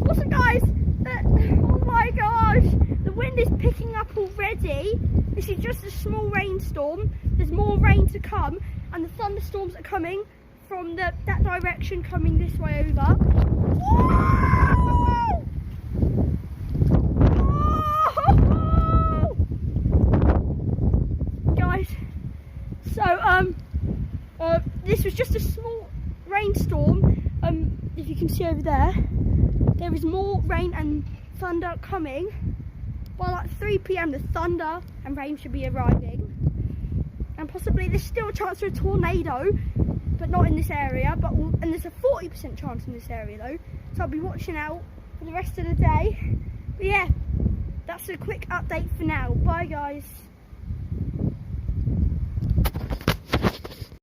Also guys, oh my gosh, the wind is picking up already. This is just a small rainstorm. There's more rain to come, and the thunderstorms are coming from that direction, coming this way over. Whoa! Oh! Guys, so this was just a small rainstorm. If you can see over there, there is more rain and thunder coming. By like 3 PM, the thunder and rain should be arriving, and possibly there's still a chance for a tornado, but not in this area. And there's a 40% chance in this area though, so I'll be watching out for the rest of the day. But yeah, that's a quick update for now. Bye guys.